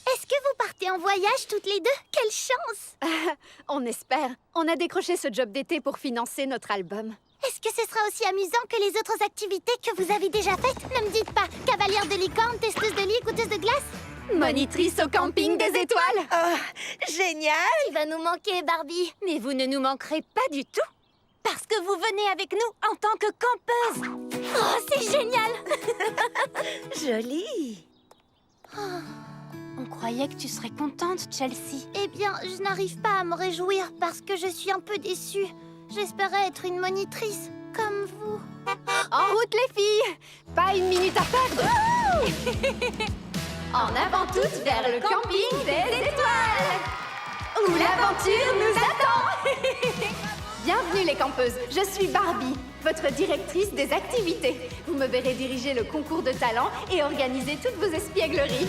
Est-ce que vous partez en voyage toutes les deux? Quelle chance! On espère. On a décroché ce job d'été pour financer notre album. Est-ce que ce sera aussi amusant que les autres activités que vous avez déjà faites? Ne me dites pas cavalière de licorne, testeuse de lit, goûteuse de glace? Monitrice au camping des étoiles! Oh, génial! Tu vas nous manquer, Barbie. Mais vous ne nous manquerez pas du tout, parce que vous venez avec nous en tant que campeuse! Oh, c'est génial! Joli! On croyait que tu serais contente, Chelsea. Eh bien, je n'arrive pas à me réjouir parce que je suis un peu déçue. J'espérais être une monitrice, comme vous. En route, les filles! Pas une minute à perdre! En avant toutes vers le camping des étoiles! Où l'aventure nous attend! Bienvenue les campeuses, je suis Barbie, votre directrice des activités. Vous me verrez diriger le concours de talent et organiser toutes vos espiègleries.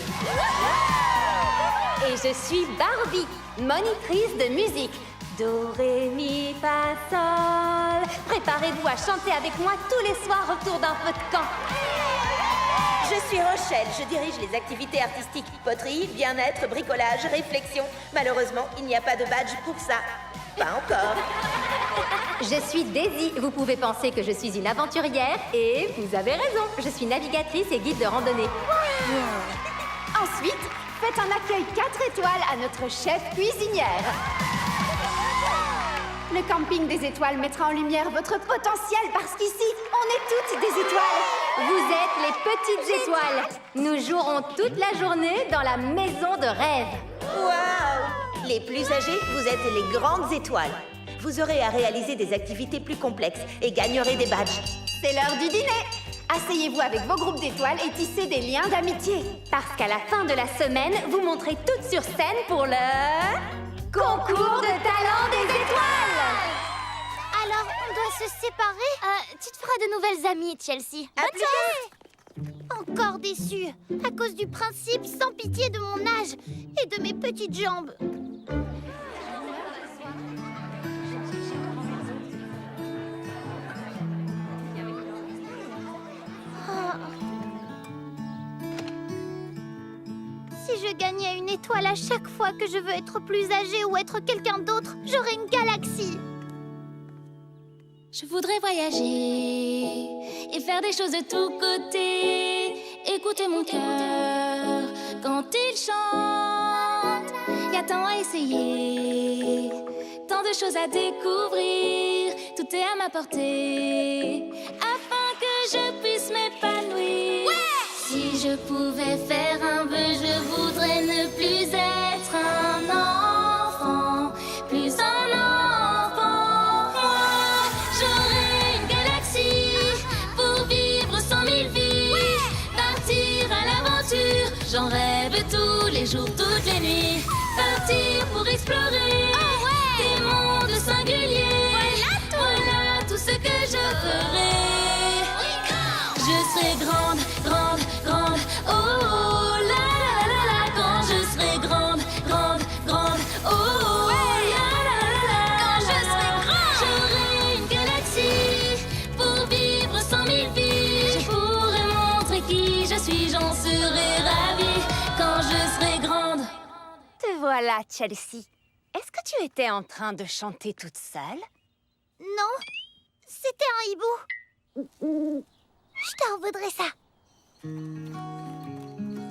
Et je suis Barbie, monitrice de musique. Do, ré, mi, fa, sol. Préparez-vous à chanter avec moi tous les soirs autour d'un feu de camp. Je suis Rochelle, je dirige les activités artistiques, poterie, bien-être, bricolage, réflexion. Malheureusement, il n'y a pas de badge pour ça. Pas encore. Je suis Daisy. Vous pouvez penser que je suis une aventurière et vous avez raison. Je suis navigatrice et guide de randonnée. Ensuite, faites un accueil 4 étoiles à notre chef cuisinière. Le camping des étoiles mettra en lumière votre potentiel parce qu'ici, on est toutes des étoiles. Vous êtes les petites étoiles. Nous jouerons toute la journée dans la maison de rêve. Waouh! Les plus âgés, vous êtes les grandes étoiles. Vous aurez à réaliser des activités plus complexes et gagnerez des badges. C'est l'heure du dîner. Asseyez-vous avec vos groupes d'étoiles et tissez des liens d'amitié. Parce qu'à la fin de la semaine, vous monterez toutes sur scène pour le... concours de talent des étoiles! Alors, on doit se séparer? Tu te feras de nouvelles amies, Chelsea. À plus tard. Encore déçue, à cause du principe sans pitié de mon âge et de mes petites jambes. Si je gagnais une étoile à chaque fois que je veux être plus âgée ou être quelqu'un d'autre, j'aurais une galaxie. Je voudrais voyager et faire des choses de tous côtés. Écouter mon cœur quand il chante. Y a tant à essayer, tant de choses à découvrir. Tout est à ma portée, afin que je puisse m'épanouir. Si je pouvais faire un vœu, je voudrais ne plus être un enfant, plus un enfant. Moi, j'aurais une galaxie pour vivre 100 000 vies. Partir à l'aventure, j'en rêve tous les jours, toutes les nuits. Partir pour explorer des mondes singuliers. Voilà tout ce que je ferai. Je serai grande, grande, grande. Oh la la la la. Quand je serai grande, grande, grande. Oh la la la la. Quand je serai grande, j'aurai une galaxie pour vivre 100 000 vies. Je pourrai montrer qui je suis, j'en serai ravie. Quand je serai grande. Te voilà, Chelsea. Est-ce que tu étais en train de chanter toute seule? Non, c'était un hibou. Je t'en voudrais ça.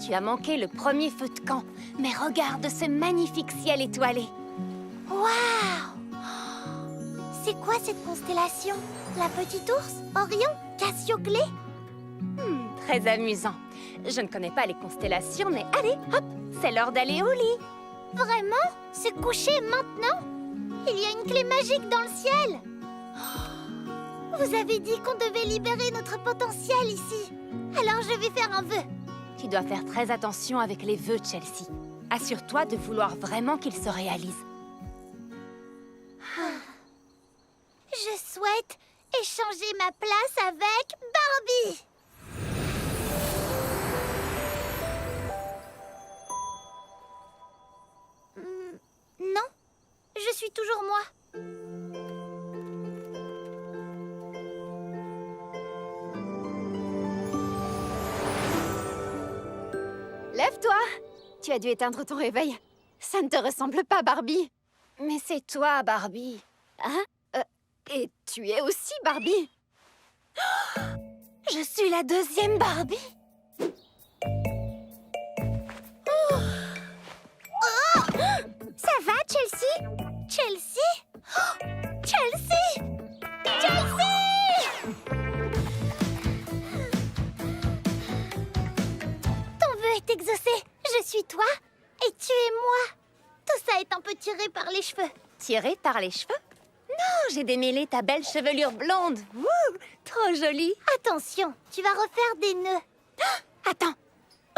Tu as manqué le premier feu de camp, mais regarde ce magnifique ciel étoilé. Waouh! C'est quoi cette constellation? La petite ours? Orion? Cassiopée? Très amusant. Je ne connais pas les constellations, mais allez, hop, c'est l'heure d'aller au lit. Vraiment? Se coucher maintenant? Il y a une clé magique dans le ciel. Vous avez dit qu'on devait libérer notre potentiel ici. Alors je vais faire un vœu. Tu dois faire très attention avec les vœux, Chelsea. Assure-toi de vouloir vraiment qu'ils se réalisent. Je souhaite échanger ma place avec Barbie. Non, je suis toujours moi. Lève-toi! Tu as dû éteindre ton réveil. Ça ne te ressemble pas, Barbie. Mais c'est toi, Barbie. Hein? Et tu es aussi Barbie. Je suis la deuxième Barbie. Ça va, Chelsea? Chelsea? Oh, Chelsea! Chelsea! Ton vœu est exaucé. Je suis toi et tu es moi. Tout ça est un peu tiré par les cheveux. Tiré par les cheveux? Non, j'ai démêlé ta belle chevelure blonde. Wouh, trop jolie. Attention, tu vas refaire des nœuds. Attends,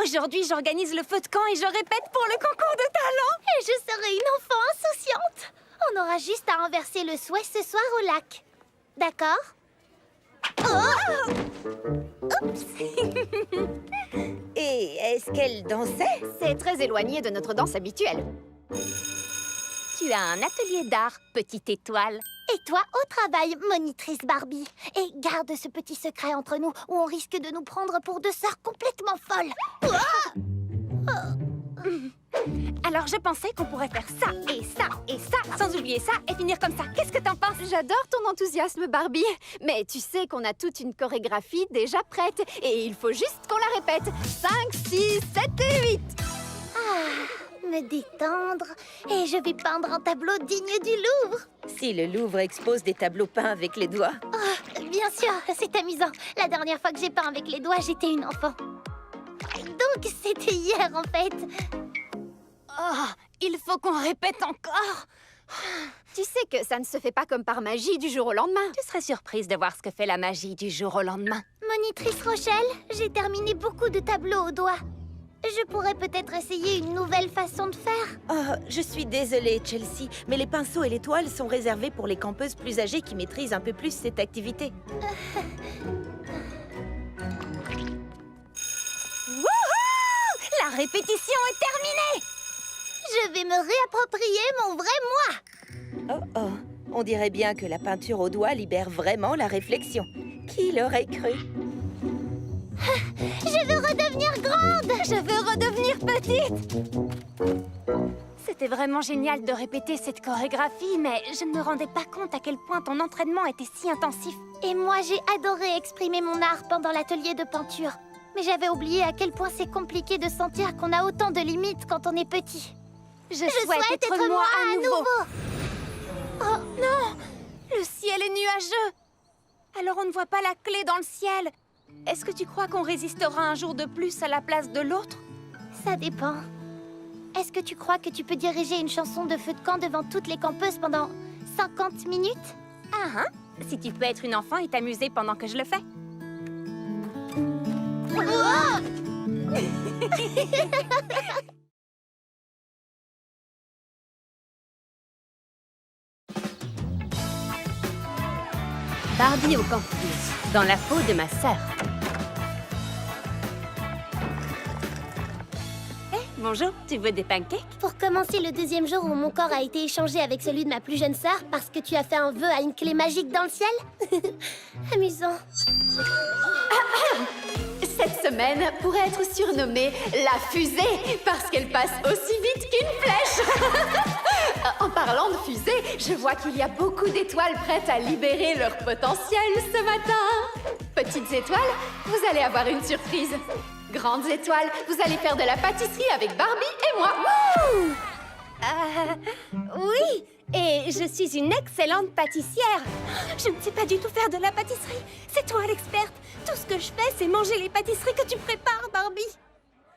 aujourd'hui j'organise le feu de camp et je répète pour le concours de talent. Et je serai une enfant insouciante. On aura juste à renverser le souhait ce soir au lac. D'accord? Et est-ce qu'elle dansait? C'est très éloigné de notre danse habituelle. Tu as un atelier d'art, petite étoile. Et toi, au travail, monitrice Barbie. Et garde ce petit secret entre nous, où on risque de nous prendre pour deux sœurs complètement folles. Alors je pensais qu'on pourrait faire ça, et ça, et ça, sans oublier ça, et finir comme ça. Qu'est-ce que t'en penses? J'adore ton enthousiasme, Barbie. Mais tu sais qu'on a toute une chorégraphie déjà prête, et il faut juste qu'on la répète. 5, 6, 7 et 8. Me détendre, et je vais peindre un tableau digne du Louvre. Si le Louvre expose des tableaux peints avec les doigts. Bien sûr, c'est amusant. La dernière fois que j'ai peint avec les doigts, j'étais une enfant. Donc, c'était hier, en fait. Oh, il faut qu'on répète encore. Tu sais que ça ne se fait pas comme par magie du jour au lendemain. Tu serais surprise de voir ce que fait la magie du jour au lendemain. Monitrice Rochelle, j'ai terminé beaucoup de tableaux au doigt. Je pourrais peut-être essayer une nouvelle façon de faire. Oh, je suis désolée, Chelsea, mais les pinceaux et les toiles sont réservés pour les campeuses plus âgées qui maîtrisent un peu plus cette activité. Wouhou! La répétition est terminée! Je vais me réapproprier mon vrai moi. Oh oh, on dirait bien que la peinture au doigt libère vraiment la réflexion. Qui l'aurait cru? Je veux redevenir grande. Je veux redevenir petite! C'était vraiment génial de répéter cette chorégraphie, mais je ne me rendais pas compte à quel point ton entraînement était si intensif. Et moi, j'ai adoré exprimer mon art pendant l'atelier de peinture. Mais j'avais oublié à quel point c'est compliqué de sentir qu'on a autant de limites quand on est petit. Je souhaite être moi à nouveau. Oh non! Le ciel est nuageux! Alors on ne voit pas la clé dans le ciel. Est-ce que tu crois qu'on résistera un jour de plus à la place de l'autre? Ça dépend. Est-ce que tu crois que tu peux diriger une chanson de feu de camp devant toutes les campeuses pendant 50 minutes? Ah, hein? Si tu peux être une enfant et t'amuser pendant que je le fais. Barbie au campus, dans la peau de ma sœur. Bonjour, tu veux des pancakes? Pour commencer le deuxième jour où mon corps a été échangé avec celui de ma plus jeune sœur parce que tu as fait un vœu à une clé magique dans le ciel? Amusant. Cette semaine pourrait être surnommée la fusée parce qu'elle passe aussi vite qu'une flèche. En parlant de fusée, je vois qu'il y a beaucoup d'étoiles prêtes à libérer leur potentiel ce matin. Petites étoiles, vous allez avoir une surprise. Grandes étoiles, vous allez faire de la pâtisserie avec Barbie et moi. Oui, et je suis une excellente pâtissière. Je ne sais pas du tout faire de la pâtisserie. C'est toi l'experte. Tout ce que je fais, c'est manger les pâtisseries que tu prépares, Barbie.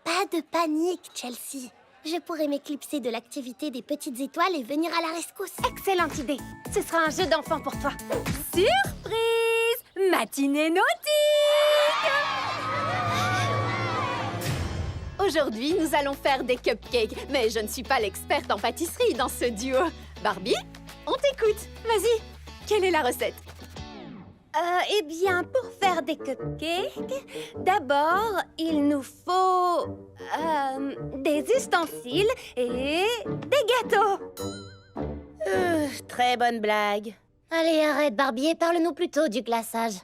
Pas de panique, Chelsea. Je pourrais m'éclipser de l'activité des petites étoiles et venir à la rescousse. Excellente idée. Ce sera un jeu d'enfant pour toi. Surprise! Matinée nautique! Aujourd'hui, nous allons faire des cupcakes, mais je ne suis pas l'experte en pâtisserie dans ce duo. Barbie, on t'écoute. Vas-y, quelle est la recette? Eh bien, pour faire des cupcakes, d'abord, il nous faut des ustensiles et des gâteaux. Très bonne blague. Allez, arrête, Barbie, et parle-nous plutôt du glaçage.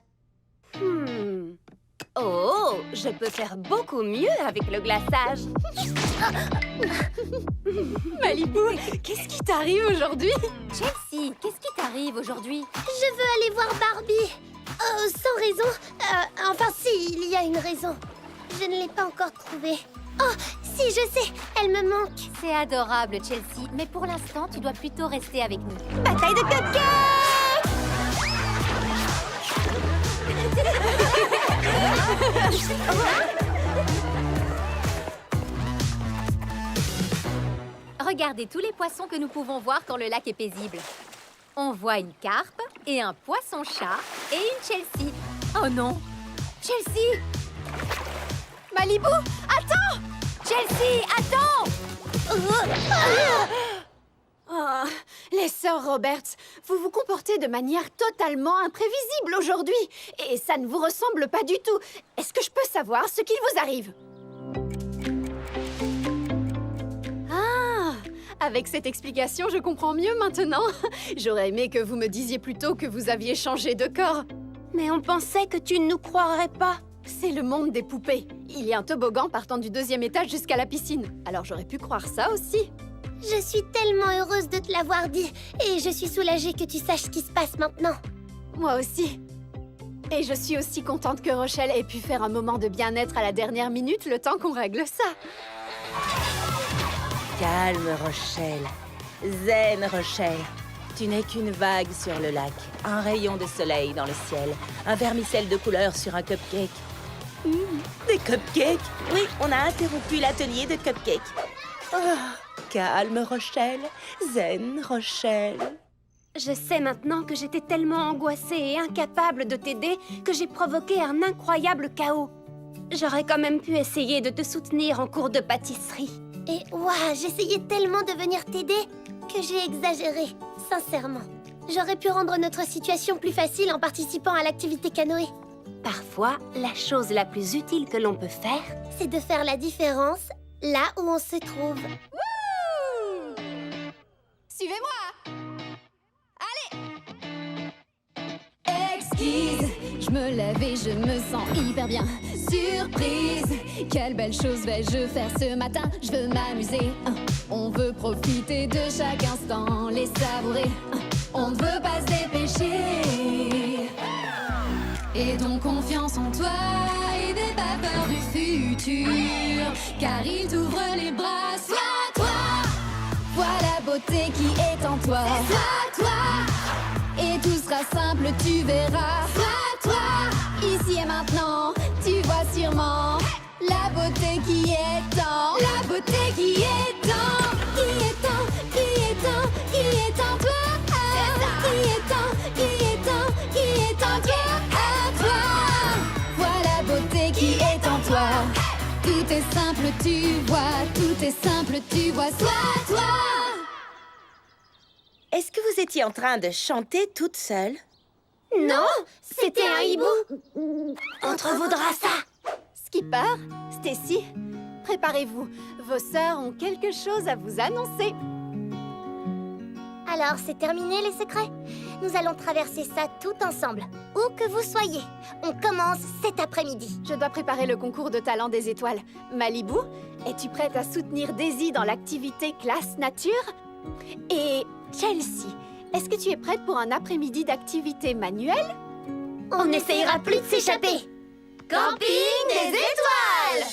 Oh, Je peux faire beaucoup mieux avec le glaçage. Malibu, qu'est-ce qui t'arrive aujourd'hui? Chelsea, qu'est-ce qui t'arrive aujourd'hui? Je veux aller voir Barbie. Sans raison. Enfin, si, il y a une raison. Je ne l'ai pas encore trouvée. Oh, si, je sais, elle me manque. C'est adorable, Chelsea, mais pour l'instant, tu dois plutôt rester avec nous. Bataille de cupcakes! Regardez tous les poissons que nous pouvons voir quand le lac est paisible. On voit une carpe et un poisson-chat et une Chelsea. Oh non! Chelsea! Malibu, attends! Chelsea, attends! Oh, les sœurs Roberts, vous vous comportez de manière totalement imprévisible aujourd'hui. Et ça ne vous ressemble pas du tout. Est-ce que je peux savoir ce qu'il vous arrive? Ah, avec cette explication, je comprends mieux maintenant. J'aurais aimé que vous me disiez plus tôt que vous aviez changé de corps. Mais on pensait que tu ne nous croirais pas. C'est le monde des poupées. Il y a un toboggan partant du 2e étage jusqu'à la piscine. Alors j'aurais pu croire ça aussi. Je suis tellement heureuse de te l'avoir dit. Et je suis soulagée que tu saches ce qui se passe maintenant. Moi aussi. Et je suis aussi contente que Rochelle ait pu faire un moment de bien-être à la dernière minute, le temps qu'on règle ça. Calme, Rochelle. Zen, Rochelle. Tu n'es qu'une vague sur le lac, un rayon de soleil dans le ciel, un vermicelle de couleur sur un cupcake. Des cupcakes? Oui, on a interrompu l'atelier de cupcakes. Oh, calme, Rochelle. Zen, Rochelle. Je sais maintenant que j'étais tellement angoissée et incapable de t'aider que j'ai provoqué un incroyable chaos. J'aurais quand même pu essayer de te soutenir en cours de pâtisserie. Et ouah, j'essayais tellement de venir t'aider que j'ai exagéré, sincèrement. J'aurais pu rendre notre situation plus facile en participant à l'activité canoë. Parfois, la chose la plus utile que l'on peut faire, C'est de faire la différence là où on se trouve. Suivez-moi! Exquise, je me lève et je me sens hyper bien. Surprise, quelle belle chose vais-je faire ce matin? Je veux m'amuser, on veut profiter de chaque instant, les savourer. On ne veut pas se dépêcher. Et donc confiance en toi et n'aie pas peur du futur, car il t'ouvre les bras. Sois toi, vois la beauté qui est en toi. Sois toi. Et tout sera simple, tu verras. Sois toi, ici et maintenant, tu vois sûrement la beauté qui est en. La beauté qui est en. Qui est en, qui est en, qui est en toi. Qui est en, qui est en, qui est en toi. À toi, vois la beauté qui est en toi. Tout est simple, tu vois. Tout est simple, tu vois. Sois toi. Est-ce que vous étiez en train de chanter toute seule? Non, c'était un hibou. On te revaudra ça. Skipper, Stacy, préparez-vous. Vos sœurs ont quelque chose à vous annoncer. Alors, c'est terminé les secrets? Nous allons traverser ça tout ensemble, où que vous soyez. On commence cet après-midi. Je dois préparer le concours de talent des étoiles. Malibu, es-tu prête à soutenir Daisy dans l'activité classe nature? Et Chelsea, est-ce que tu es prête pour un après-midi d'activité manuelle? On n'essayera plus de s'échapper. Camping des étoiles!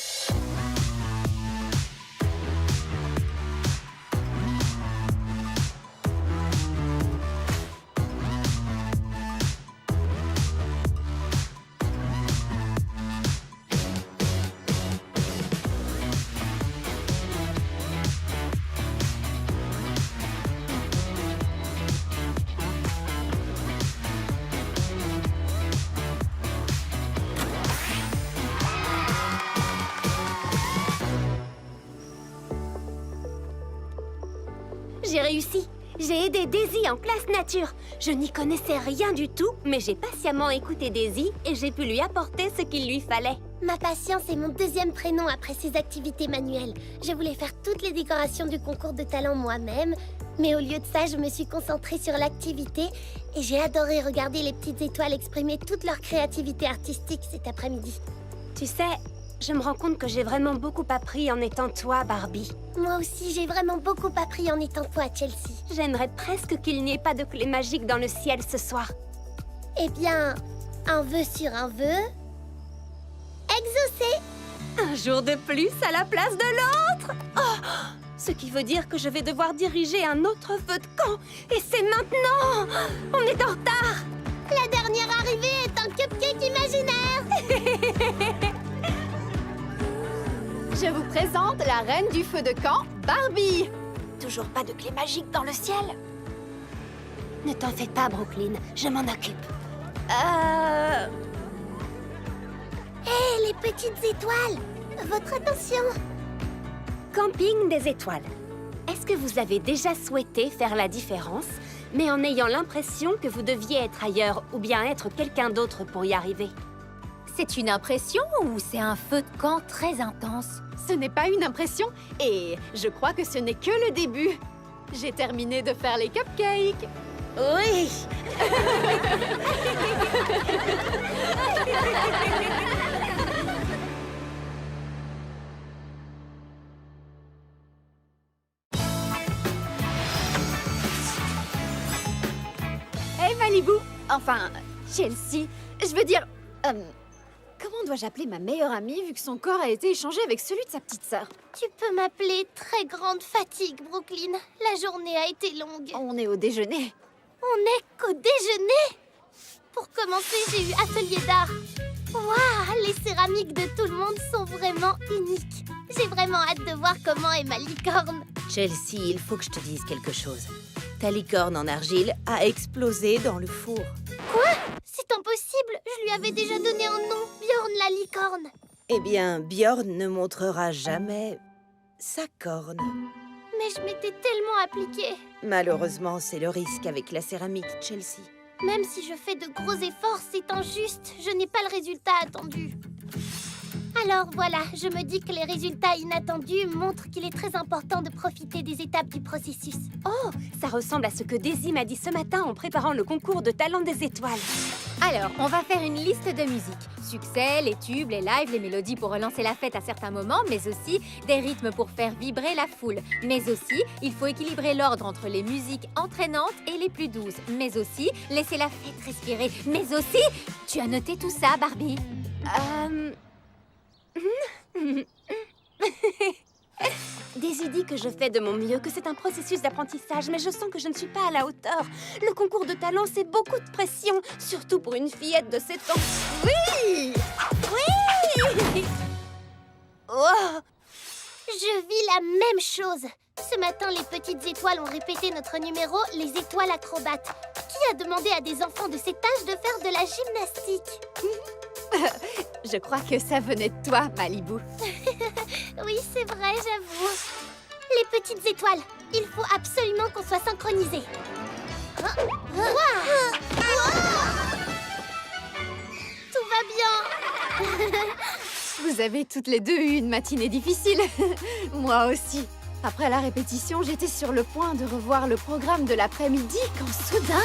j'ai réussi. J'ai aidé Daisy en classe nature. Je n'y connaissais rien du tout, mais j'ai patiemment écouté Daisy et j'ai pu lui apporter ce qu'il lui fallait. Ma patience est mon deuxième prénom après ces activités manuelles. Je voulais faire toutes les décorations du concours de talent moi-même, mais au lieu de ça, je me suis concentrée sur l'activité et j'ai adoré regarder les petites étoiles exprimer toute leur créativité artistique cet après-midi. Tu sais, je me rends compte que j'ai vraiment beaucoup appris en étant toi, Barbie. Moi aussi, j'ai vraiment beaucoup appris en étant toi, Chelsea. J'aimerais presque qu'il n'y ait pas de clé magique dans le ciel ce soir. Eh bien, un vœu sur un vœu... exaucé. Un jour de plus à la place de l'autre. Oh, ce qui veut dire que je vais devoir diriger un autre feu de camp. Et c'est maintenant. On est en retard. La dernière arrivée est un cupcake imaginaire. Je vous présente la reine du feu de camp, Barbie. Toujours pas de clé magique dans le ciel. Ne t'en fais pas, Brooklyn. Je m'en occupe. Hé, les petites étoiles, votre attention. Camping des étoiles. Est-ce que vous avez déjà souhaité faire la différence, mais en ayant l'impression que vous deviez être ailleurs ou bien être quelqu'un d'autre pour y arriver? C'est une impression ou c'est un feu de camp très intense? Ce n'est pas une impression et je crois que ce n'est que le début. J'ai terminé de faire les cupcakes. Oui! Hey Malibu, enfin Chelsea, je veux dire, comment dois-je appeler ma meilleure amie vu que son corps a été échangé avec celui de sa petite sœur? Tu peux m'appeler très grande fatigue, Brooklyn. La journée a été longue. On est au déjeuner. On n'est qu'au déjeuner. Pour commencer, j'ai eu atelier d'art. Waouh, les céramiques de tout le monde sont vraiment uniques. J'ai vraiment hâte de voir comment est ma licorne. Chelsea, il faut que je te dise quelque chose. Ta licorne en argile a explosé dans le four. C'est impossible, je lui avais déjà donné un nom, Bjorn la licorne. Eh bien, Bjorn ne montrera jamais sa corne. Mais je m'étais tellement appliquée. Malheureusement, c'est le risque avec la céramique, Chelsea. Même si je fais de gros efforts, c'est injuste. Je n'ai pas le résultat attendu. Alors voilà, je me dis que les résultats inattendus montrent qu'il est très important de profiter des étapes du processus. Oh, ça ressemble à ce que Daisy m'a dit ce matin en préparant le concours de talent des étoiles. Alors, on va faire une liste de musique. Succès, les tubes, les lives, les mélodies pour relancer la fête à certains moments, mais aussi des rythmes pour faire vibrer la foule. Mais aussi, il faut équilibrer l'ordre entre les musiques entraînantes et les plus douces. Mais aussi, laisser la fête respirer. Mais aussi, tu as noté tout ça, Barbie? Daisy dit que je fais de mon mieux, que c'est un processus d'apprentissage, mais je sens que je ne suis pas à la hauteur. Le concours de talent, c'est beaucoup de pression, surtout pour une fillette de 7 ans. Oui! Oui! Oh! Je vis la même chose. Ce matin, les petites étoiles ont répété notre numéro, les étoiles acrobates. Qui a demandé à des enfants de cet âge de faire de la gymnastique? Je crois que ça venait de toi, Malibu. Oui, c'est vrai, j'avoue. Les petites étoiles, il faut absolument qu'on soit synchronisés. Tout va bien. Vous avez toutes les deux eu une matinée difficile. Moi aussi. Après la répétition, j'étais sur le point de revoir le programme de l'après-midi quand soudain...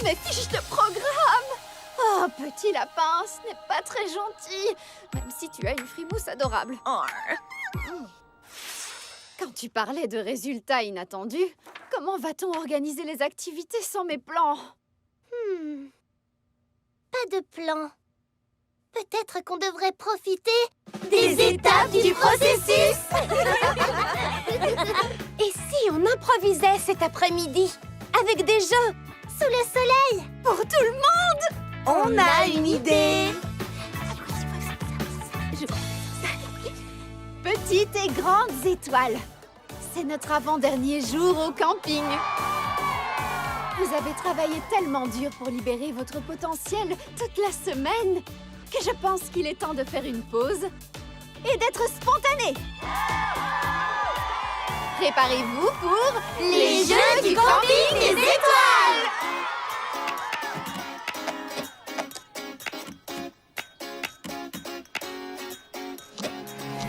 Mes fiches de programme! Oh, petit lapin, ce n'est pas très gentil, même si tu as une frimousse adorable. Quand tu parlais de résultats inattendus, comment va-t-on organiser les activités sans mes plans? Pas de plan. Peut-être qu'on devrait profiter des étapes du processus. Et si on improvisait cet après-midi avec des jeux Sous le soleil. pour tout le monde? On a une idée! Petites et grandes étoiles, c'est notre avant-dernier jour au camping. Vous avez travaillé tellement dur pour libérer votre potentiel toute la semaine que je pense qu'il est temps de faire une pause et d'être spontané. Préparez-vous pour Les Jeux du camping des étoiles.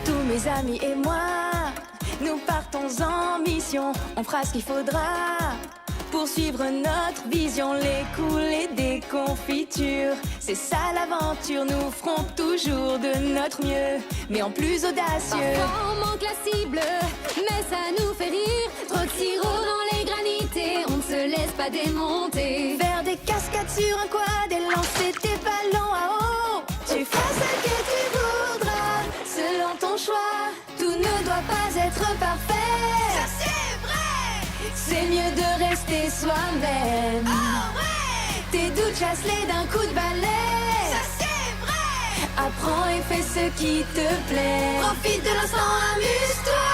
Tous mes amis et moi, nous partons en mission, on fera ce qu'il faudra. Poursuivre notre vision, les couler des confitures. C'est ça l'aventure, nous ferons toujours de notre mieux, mais en plus audacieux. Parfois on manque la cible, mais ça nous fait rire. Trop de sirop dans les granités, on ne se laisse pas démonter. Faire des cascades sur un quad et lancer tes ballons à eau. Tu feras ce que tu voudras, selon ton choix. Tout ne doit pas être parfait. Ça c'est vrai. C'est mieux de rester soi-même. Oh ouais. Tes doutes chasse-les d'un coup de balai. Ça c'est vrai. Apprends et fais ce qui te plaît. Profite de l'instant, amuse-toi.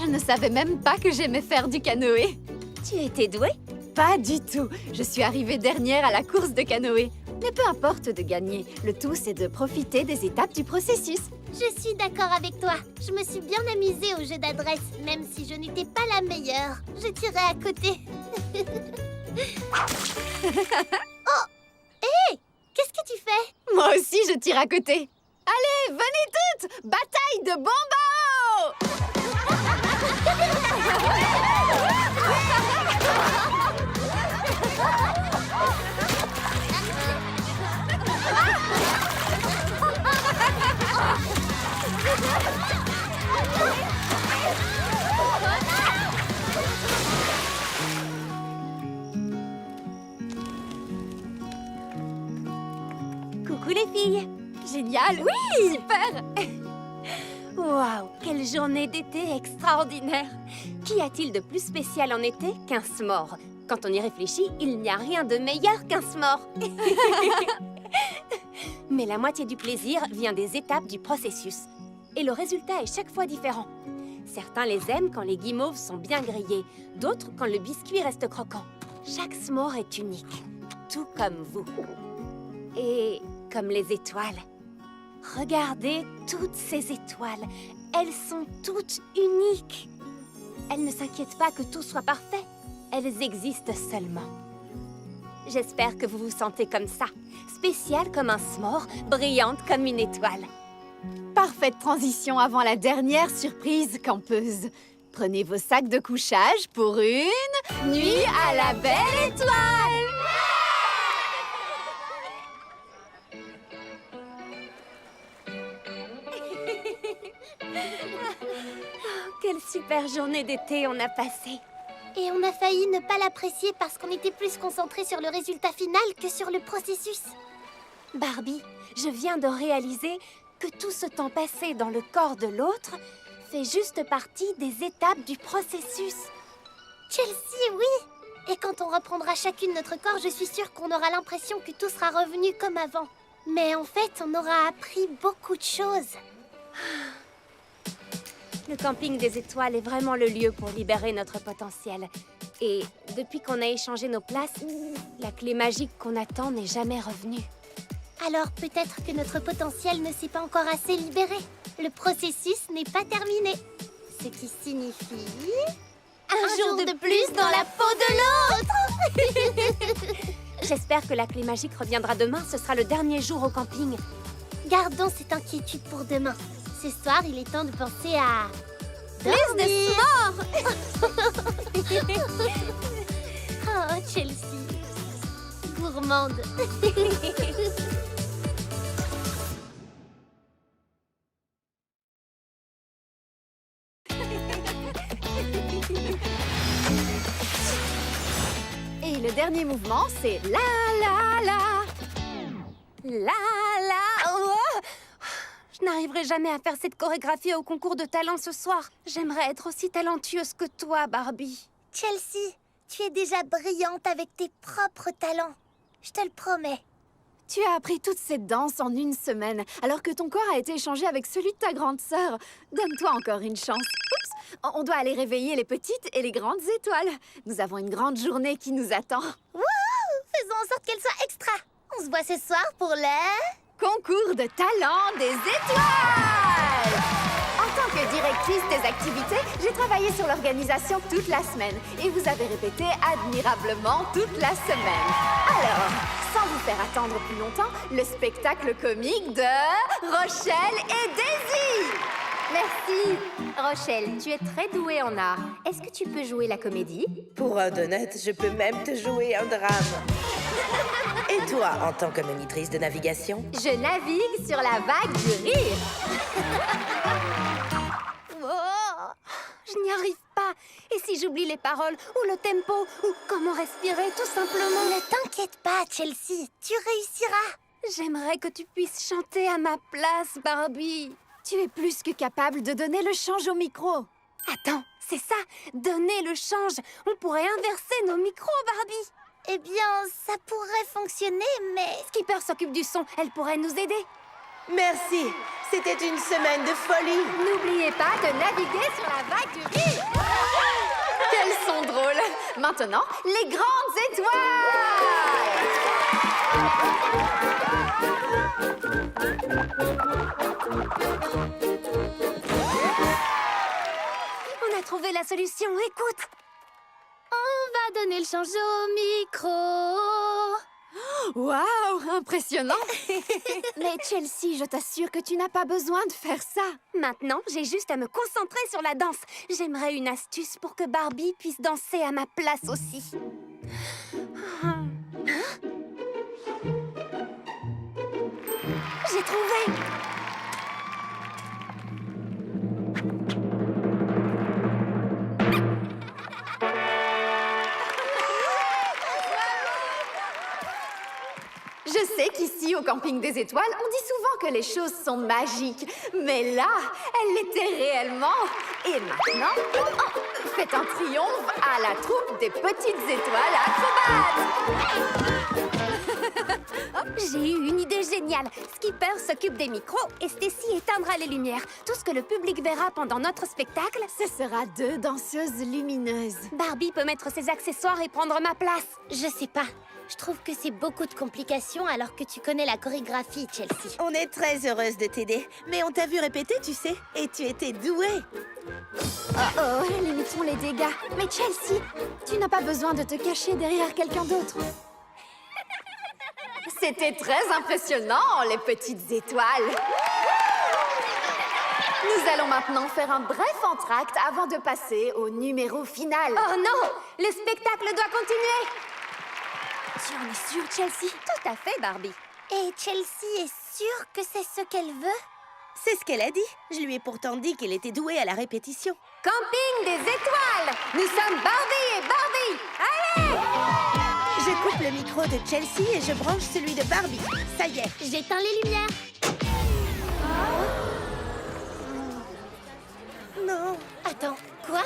Je ne savais même pas que j'aimais faire du canoë. Tu étais douée? Pas du tout. Je suis arrivée dernière à la course de canoë. Mais peu importe de gagner. Le tout, c'est de profiter des étapes du processus. Je suis d'accord avec toi. Je me suis bien amusée au jeu d'adresse, même si je n'étais pas la meilleure. Je tirais à côté. Oh! Hé! Qu'est-ce que tu fais? Moi aussi, je tire à côté. Allez, venez toutes! Bataille de Bombo! Coucou les filles. Génial! Oui! Super! Waouh, quelle journée d'été extraordinaire. Qu'y a-t-il de plus spécial en été qu'un s'more? Quand on y réfléchit, il n'y a rien de meilleur qu'un s'more. Mais la moitié du plaisir vient des étapes du processus. Et le résultat est chaque fois différent. Certains les aiment quand les guimauves sont bien grillés, d'autres quand le biscuit reste croquant. Chaque s'more est unique, tout comme vous. Et comme les étoiles. Regardez toutes ces étoiles. Elles sont toutes uniques. Elles ne s'inquiètent pas que tout soit parfait. Elles existent seulement. J'espère que vous vous sentez comme ça. Spéciale comme un s'more, brillante comme une étoile. Parfaite transition avant la dernière surprise campeuse. Prenez vos sacs de couchage pour une nuit à la belle étoile! Quelle super journée d'été on a passée. Et on a failli ne pas l'apprécier parce qu'on était plus concentrés sur le résultat final que sur le processus. Barbie, je viens de réaliser que tout ce temps passé dans le corps de l'autre fait juste partie des étapes du processus. Chelsea, oui! Et quand on reprendra chacune notre corps, je suis sûre qu'on aura l'impression que tout sera revenu comme avant. Mais en fait, on aura appris beaucoup de choses. Le camping des étoiles est vraiment le lieu pour libérer notre potentiel. Et depuis qu'on a échangé nos places, la clé magique qu'on attend n'est jamais revenue. Alors peut-être que notre potentiel ne s'est pas encore assez libéré. Le processus n'est pas terminé. Ce qui signifie... Un jour de plus dans la peau de l'autre. J'espère que la clé magique reviendra demain. Ce sera le dernier jour au camping. Gardons cette inquiétude pour demain. Ce soir, il est temps de penser à... Plus de Oh, Chelsea. Gourmande. Et le dernier mouvement, c'est la la la. La la... Oh, je n'arriverai jamais à faire cette chorégraphie au concours de talent ce soir. J'aimerais être aussi talentueuse que toi, Barbie. Chelsea, tu es déjà brillante avec tes propres talents. Je te le promets. Tu as appris toute cette danse en une semaine, alors que ton corps a été échangé avec celui de ta grande sœur. Donne-toi encore une chance. Oups, on doit aller réveiller les petites et les grandes étoiles. Nous avons une grande journée qui nous attend. Wouhou! Faisons en sorte qu'elle soit extra. On se voit ce soir pour le... Concours de talent des étoiles! En tant que directrice des activités, j'ai travaillé sur l'organisation toute la semaine et vous avez répété admirablement toute la semaine. Alors, sans vous faire attendre plus longtemps, le spectacle comique de Rochelle et Daisy! Merci. Rochelle, tu es très douée en art. Est-ce que tu peux jouer la comédie? Pour un donut, je peux même te jouer un drame. Et toi, en tant que monitrice de navigation? Je navigue sur la vague du rire. Oh, je n'y arrive pas. Et si j'oublie les paroles, ou le tempo, ou comment respirer, tout simplement. Ne t'inquiète pas, Chelsea, tu réussiras. J'aimerais que tu puisses chanter à ma place, Barbie. Tu es plus que capable de donner le change au micro. Attends, c'est ça, donner le change. On pourrait inverser nos micros, Barbie. Eh bien, ça pourrait fonctionner, mais... Skipper s'occupe du son, elle pourrait nous aider. Merci, c'était une semaine de folie. N'oubliez pas de naviguer sur la vague du rire. Quels sont drôles. Maintenant, les grandes étoiles. On a trouvé la solution, écoute. On va donner le change au micro. Waouh, impressionnant. Mais Chelsea, je t'assure que tu n'as pas besoin de faire ça. Maintenant, j'ai juste à me concentrer sur la danse. J'aimerais une astuce pour que Barbie puisse danser à ma place aussi. J'ai trouvé! Je sais qu'ici, au camping des étoiles, on dit souvent que les choses sont magiques. Mais là, elles l'étaient réellement. Et maintenant, faites un triomphe à la troupe des petites étoiles acrobates. J'ai eu une idée géniale. Skipper s'occupe des micros et Stacy éteindra les lumières. Tout ce que le public verra pendant notre spectacle, Ce sera 2 danseuses lumineuses. Barbie peut mettre ses accessoires et prendre ma place. Je sais pas. Je trouve que c'est beaucoup de complications alors que tu connais la chorégraphie, Chelsea. On est très heureuse de t'aider, mais on t'a vu répéter, tu sais, et tu étais douée. Oh, limitons les dégâts. Mais Chelsea, tu n'as pas besoin de te cacher derrière quelqu'un d'autre. C'était très impressionnant, les petites étoiles. Nous allons maintenant faire un bref entracte avant de passer au numéro final. Oh non! Le spectacle doit continuer! Tu en es sûre, Chelsea? Tout à fait, Barbie. Et Chelsea est sûre que c'est ce qu'elle veut? C'est ce qu'elle a dit. Je lui ai pourtant dit qu'elle était douée à la répétition. Camping des étoiles! Nous sommes Barbie et Barbie! Allez! Je coupe le micro de Chelsea et je branche celui de Barbie. Ça y est. J'éteins les lumières. Non. Attends, quoi?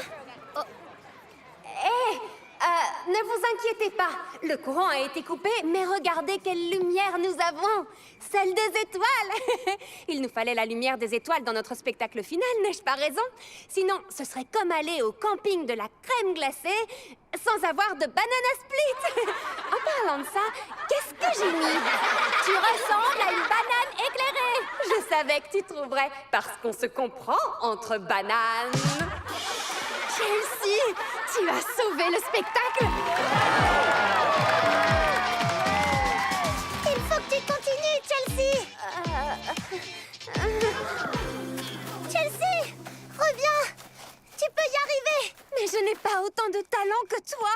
Ne vous inquiétez pas. Le courant a été coupé, mais regardez quelle lumière nous avons! Celle des étoiles! Il nous fallait la lumière des étoiles dans notre spectacle final, n'ai-je pas raison? Sinon, ce serait comme aller au camping de la crème glacée sans avoir de banana split! En parlant de ça, qu'est-ce que j'ai mis? Tu ressembles à une banane éclairée! Je savais que tu trouverais, parce qu'on se comprend entre bananes! Chelsea, tu as sauvé le spectacle. Il faut que tu continues, Chelsea. Chelsea, reviens. Tu peux y arriver. Mais je n'ai pas autant de talent que toi!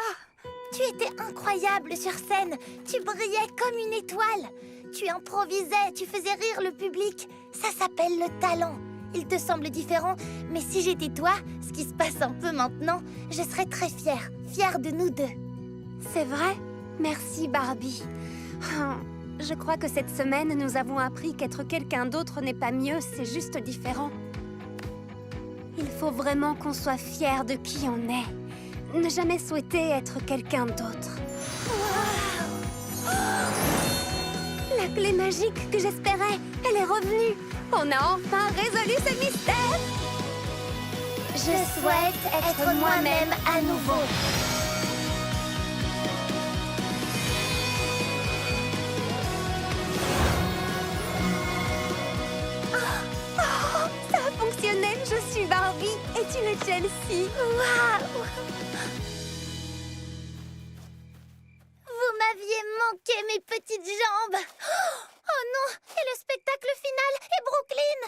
Tu étais incroyable sur scène. Tu brillais comme une étoile. Tu improvisais, tu faisais rire le public. Ça s'appelle le talent. Il te semble différent, mais si j'étais toi, ce qui se passe un peu maintenant, je serais très fière de nous deux. C'est vrai? Merci, Barbie. Je crois que cette semaine, nous avons appris qu'être quelqu'un d'autre n'est pas mieux, c'est juste différent. Il faut vraiment qu'on soit fiers de qui on est. Ne jamais souhaiter être quelqu'un d'autre. La clé magique que j'espérais, elle est revenue. On a enfin résolu ce mystère. Je souhaite être moi-même à nouveau. Ça a fonctionné. Je suis Barbie et tu es Chelsea. Waouh! Vous m'aviez manqué, mes petites jambes. Oh non! Et le spectacle final et Brooklyn!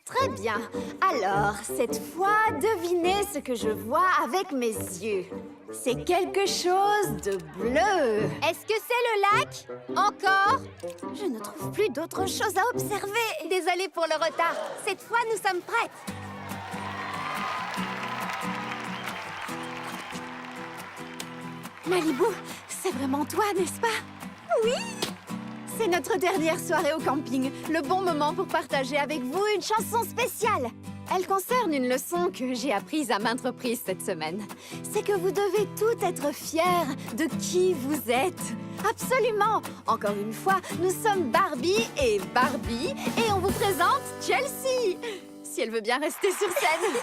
Très Très bien. Alors, cette fois, devinez ce que je vois avec mes yeux. C'est quelque chose de bleu. Est-ce que c'est le lac? Encore? Je ne trouve plus d'autre chose à observer. Désolée pour le retard. Cette fois, nous sommes prêtes. Malibu, c'est vraiment toi, n'est-ce pas? Oui! C'est notre dernière soirée au camping. Le bon moment pour partager avec vous une chanson spéciale. Elle concerne une leçon que j'ai apprise à maintes reprises cette semaine. C'est que vous devez tout être fiers de qui vous êtes. Absolument! Encore une fois, nous sommes Barbie, et on vous présente Chelsea. Si elle veut bien rester sur scène.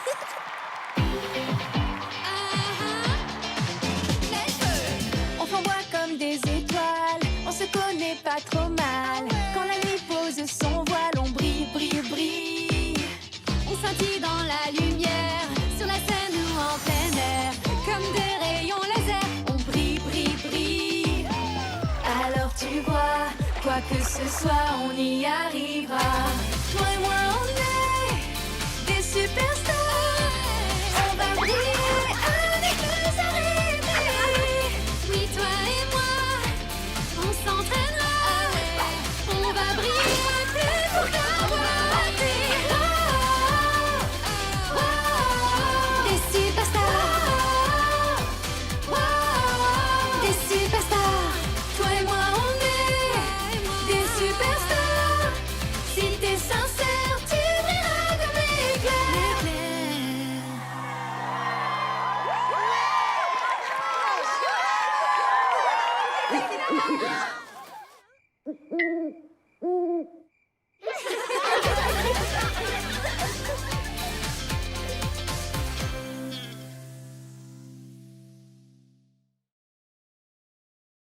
On flamboie comme des étoiles, on se connaît pas trop mal. Quand la nuit pose son voile, on brille, brille, brille. On scintille dans la lumière, sur la scène ou en plein air. Comme des rayons laser, on brille, brille, brille. Alors tu vois, quoi que ce soit, on y arrivera. Toi et moi, on est des superstars. On va briller avec nos arrêtés. Oui, toi et moi, on s'entraînera. On va briller plus pour des superstars. Des superstars. Toi et moi, on est des superstars. Si t'es sincère, tu brilleras comme l'éclair.